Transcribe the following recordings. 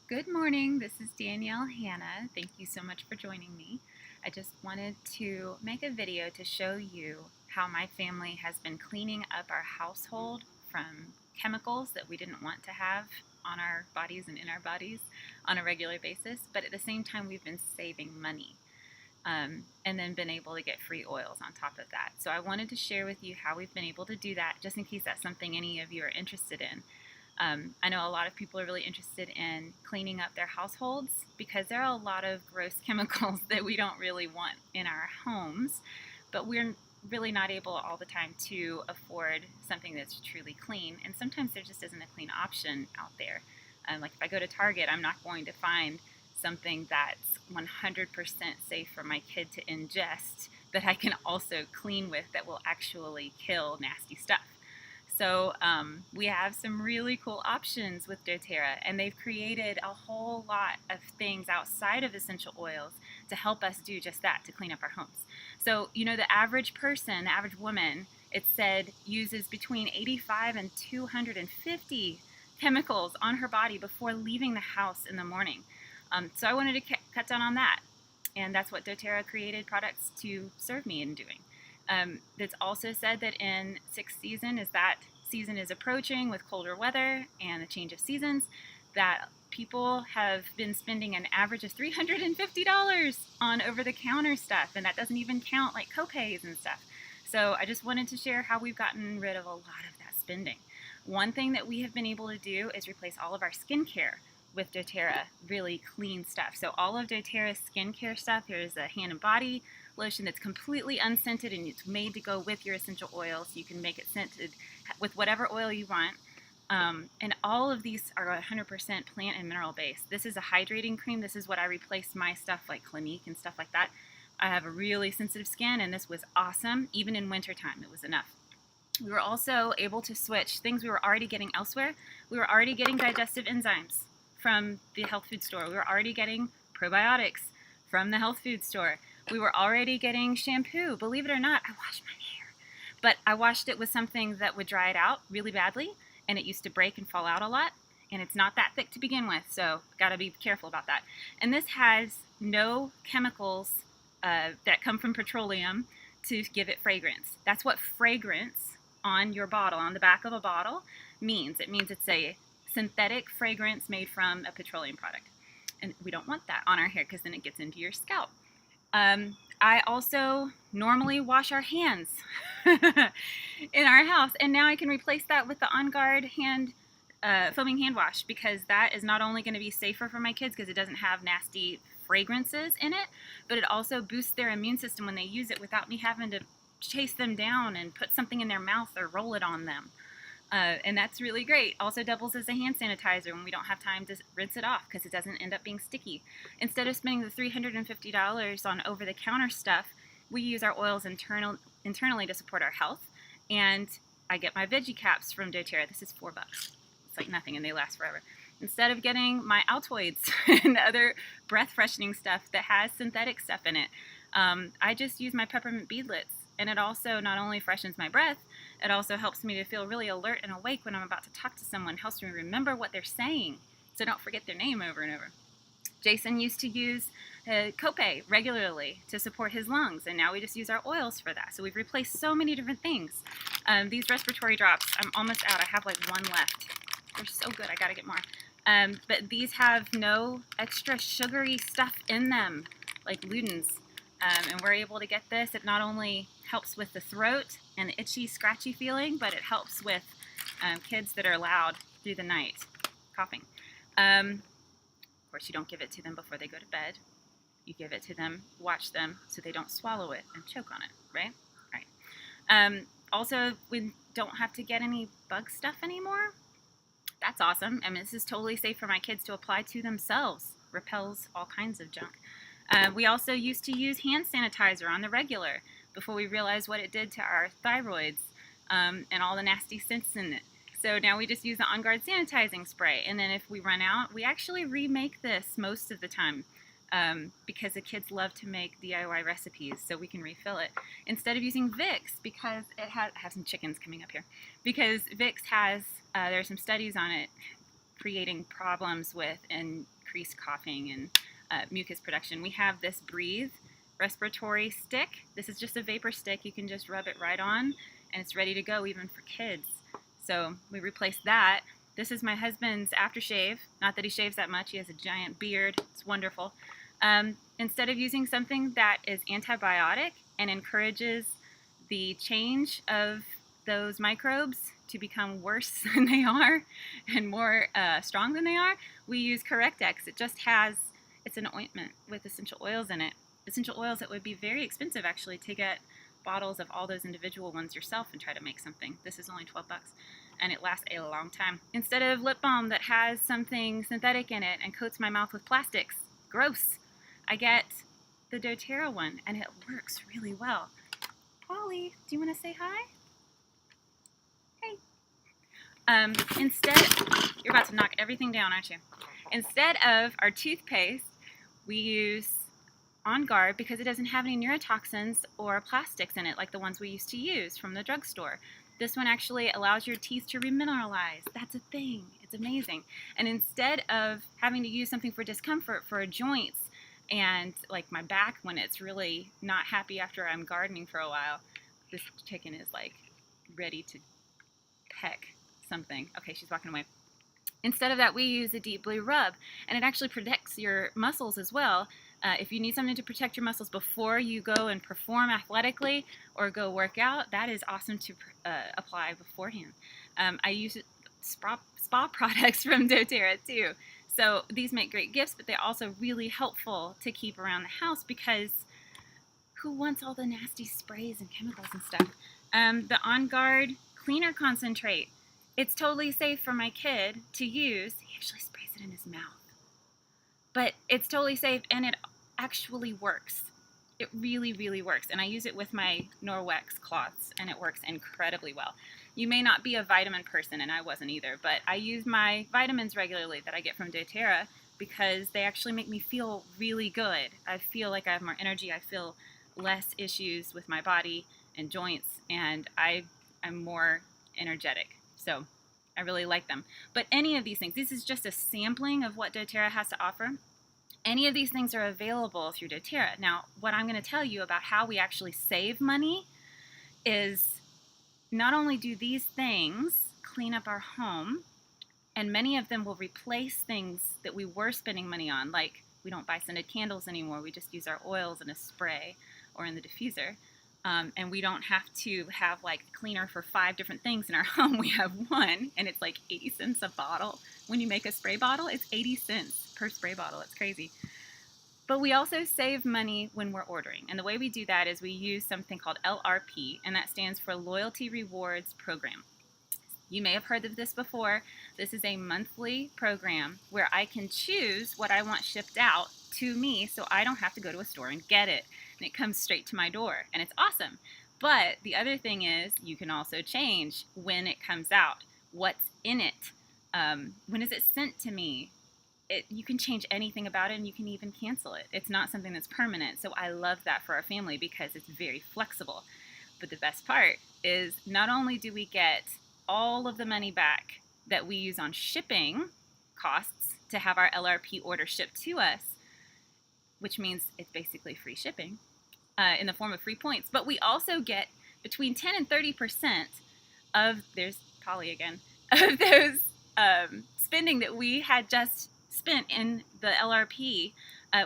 Good morning, this is Danielle Hanna. Thank you so much for joining me. I just wanted to make a video to show you how my family has been cleaning up our household from chemicals that we didn't want to have on our bodies and in our bodies on a regular basis, but at the same time we've been saving money. And then been able to get free oils on top of that. So I wanted to share with you how we've been able to do that, just in case that's something any of you are interested in. I know a lot of people are really interested in cleaning up their households because there are a lot of gross chemicals that we don't really want in our homes, but we're really not able all the time to afford something that's truly clean, and sometimes there just isn't a clean option out there. Like if I go to Target, I'm not going to find something that's 100% safe for my kid to ingest that I can also clean with that will actually kill nasty stuff. So we have some really cool options with doTERRA, and they've created a whole lot of things outside of essential oils to help us do just that, to clean up our homes. So, you know, the average person, the average woman, it said uses between 85 and 250 chemicals on her body before leaving the house in the morning. So I wanted to cut down on that, and that's what doTERRA created products to serve me in doing. It's also said that in sixth season, as that season is approaching with colder weather and the change of seasons, that people have been spending an average of $350 on over-the-counter stuff, and that doesn't even count like copays and stuff. So I just wanted to share how we've gotten rid of a lot of that spending. One thing that we have been able to do is replace all of our skincare with doTERRA, really clean stuff. So all of doTERRA's skincare stuff, here's a hand and body lotion that's completely unscented, and it's made to go with your essential oils. You can make it scented with whatever oil you want. And all of these are 100% plant and mineral based. This is a hydrating cream. This is what I replaced my stuff like Clinique and stuff like that. I have a really sensitive skin, and this was awesome. Even in wintertime, it was enough. We were also able to switch things we were already getting elsewhere. We were already getting digestive enzymes from the health food store. We were already getting probiotics from the health food store. We were already getting shampoo. Believe it or not, I washed my hair. But I washed it with something that would dry it out really badly, and it used to break and fall out a lot, and it's not that thick to begin with, so gotta be careful about that. And this has no chemicals that come from petroleum to give it fragrance. That's what fragrance on your bottle, on the back of a bottle, means. It means it's a synthetic fragrance made from a petroleum product. And we don't want that on our hair because then it gets into your scalp. I also normally wash our hands in our house, and now I can replace that with the On Guard foaming hand wash, because that is not only going to be safer for my kids because it doesn't have nasty fragrances in it, but it also boosts their immune system when they use it without me having to chase them down and put something in their mouth or roll it on them. And that's really great. Also doubles as a hand sanitizer when we don't have time to rinse it off because it doesn't end up being sticky. Instead of spending the $350 on over-the-counter stuff, we use our oils internally to support our health. And I get my veggie caps from doTERRA. This is $4. It's like nothing, and they last forever. Instead of getting my Altoids and other breath freshening stuff that has synthetic stuff in it, I just use my peppermint beadlets. And it also not only freshens my breath, it also helps me to feel really alert and awake when I'm about to talk to someone, helps me remember what they're saying so I don't forget their name over and over. Jason used to use copay regularly to support his lungs, and now we just use our oils for that. So we've replaced so many different things. These respiratory drops, I'm almost out. I have like one left. They're so good. I got to get more. But these have no extra sugary stuff in them, like Ludens. And we're able to get this. It not only helps with the throat and the itchy, scratchy feeling, but it helps with kids that are loud through the night, coughing. Of course, you don't give it to them before they go to bed. You give it to them, watch them, so they don't swallow it and choke on it, right? All right. Also, we don't have to get any bug stuff anymore. That's awesome. I mean, this is totally safe for my kids to apply to themselves. Repels all kinds of junk. We also used to use hand sanitizer on the regular before we realized what it did to our thyroids and all the nasty scents in it. So now we just use the On Guard sanitizing spray, and then if we run out, we actually remake this most of the time because the kids love to make DIY recipes, so we can refill it. Instead of using Vicks, because it has, I have some chickens coming up here, because Vicks has, there are some studies on it, creating problems with increased coughing and mucus production. We have this Breathe respiratory stick. This is just a vapor stick. You can just rub it right on and it's ready to go even for kids. So we replaced that. This is my husband's aftershave. Not that he shaves that much. He has a giant beard. It's wonderful. Instead of using something that is antibiotic and encourages the change of those microbes to become worse than they are and more strong than they are, we use Correct-X. It's an ointment with essential oils in it. Essential oils that would be very expensive actually to get bottles of all those individual ones yourself and try to make something. This is only 12 bucks and it lasts a long time. Instead of lip balm that has something synthetic in it and coats my mouth with plastics, gross, I get the doTERRA one and it works really well. Polly, do you want to say hi? Hey. Instead, you're about to knock everything down, aren't you? Instead of our toothpaste, we use On Guard because it doesn't have any neurotoxins or plastics in it like the ones we used to use from the drugstore. This one actually allows your teeth to remineralize. That's a thing. It's amazing. And instead of having to use something for discomfort for joints and like my back when it's really not happy after I'm gardening for a while, this chicken is like ready to peck something. Okay, she's walking away. Instead of that, we use a deep blue rub, and it actually protects your muscles as well. If you need something to protect your muscles before you go and perform athletically or go work out, that is awesome to apply beforehand. I use spa products from doTERRA too. So these make great gifts, but they're also really helpful to keep around the house because who wants all the nasty sprays and chemicals and stuff? The On Guard Cleaner Concentrate. It's totally safe for my kid to use. He actually sprays it in his mouth. But it's totally safe and it actually works. It really, really works. And I use it with my Norwex cloths and it works incredibly well. You may not be a vitamin person, and I wasn't either, but I use my vitamins regularly that I get from doTERRA because they actually make me feel really good. I feel like I have more energy. I feel less issues with my body and joints, and I'm more energetic. So I really like them. But any of these things, this is just a sampling of what doTERRA has to offer. Any of these things are available through doTERRA. Now, what I'm going to tell you about how we actually save money is not only do these things clean up our home, and many of them will replace things that we were spending money on, like we don't buy scented candles anymore. We just use our oils in a spray or in the diffuser. And we don't have to have like cleaner for 5 different things in our home. We have one, and it's like 80 cents a bottle. When you make a spray bottle, it's 80 cents per spray bottle. It's crazy. But we also save money when we're ordering. And the way we do that is we use something called LRP, and that stands for Loyalty Rewards Program. You may have heard of this before. This is a monthly program where I can choose what I want shipped out to me so I don't have to go to a store and get it. And it comes straight to my door, and it's awesome. But the other thing is you can also change when it comes out, what's in it, when is it sent to me. You can change anything about it, and you can even cancel it. It's not something that's permanent, so I love that for our family because it's very flexible. But the best part is not only do we get all of the money back that we use on shipping costs to have our LRP order shipped to us, which means it's basically free shipping in the form of free points, but we also get between 10 and 30% of, there's Polly again, of those spending that we had just spent in the LRP.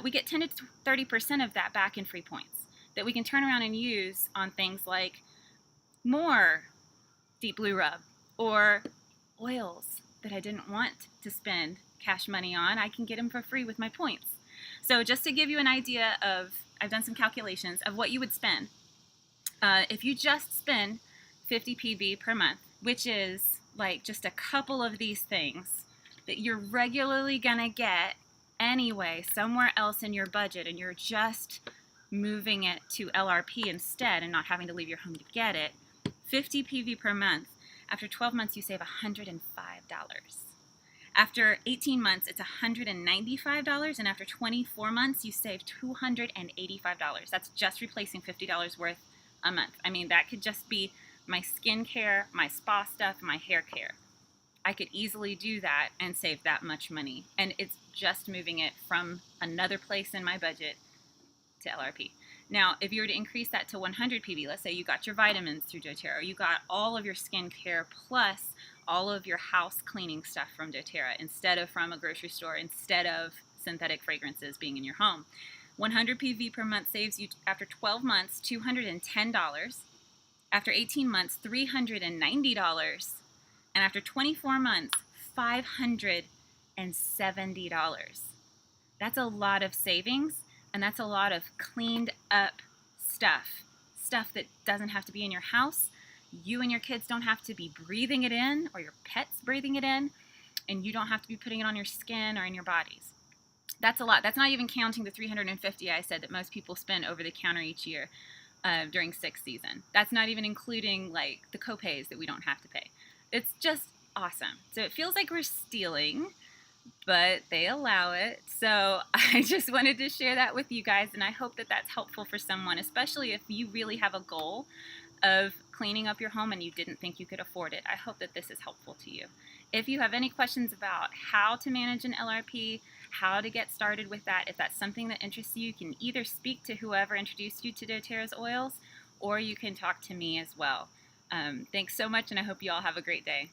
We get 10 to 30% of that back in free points that we can turn around and use on things like more Deep Blue Rub or oils that I didn't want to spend cash money on. I can get them for free with my points. So just to give you an idea of, I've done some calculations of what you would spend. If you just spend 50 PV per month, which is like just a couple of these things that you're regularly gonna get anyway somewhere else in your budget, and you're just moving it to LRP instead and not having to leave your home to get it, 50 PV per month, after 12 months you save $105. After 18 months, it's $195, and after 24 months, you save $285. That's just replacing $50 worth a month. I mean, that could just be my skincare, my spa stuff, my hair care. I could easily do that and save that much money. And it's just moving it from another place in my budget to LRP. Now, if you were to increase that to 100 PV, let's say you got your vitamins through doTERRA, you got all of your skincare plus all of your house cleaning stuff from doTERRA instead of from a grocery store, instead of synthetic fragrances being in your home. 100 PV per month saves you, after 12 months, $210. After 18 months, $390. And after 24 months, $570. That's a lot of savings, and that's a lot of cleaned up stuff that doesn't have to be in your house. You and your kids don't have to be breathing it in, or your pets breathing it in, and you don't have to be putting it on your skin or in your bodies. That's a lot. That's not even counting the $350 I said that most people spend over the counter each year during sixth season. That's not even including like the copays that we don't have to pay. It's just awesome. So it feels like we're stealing, but they allow it. So I just wanted to share that with you guys, and I hope that that's helpful for someone, especially if you really have a goal of cleaning up your home and you didn't think you could afford it. I hope that this is helpful to you. If you have any questions about how to manage an LRP, how to get started with that, if that's something that interests you, you can either speak to whoever introduced you to doTERRA's oils, or you can talk to me as well. Thanks so much, and I hope you all have a great day.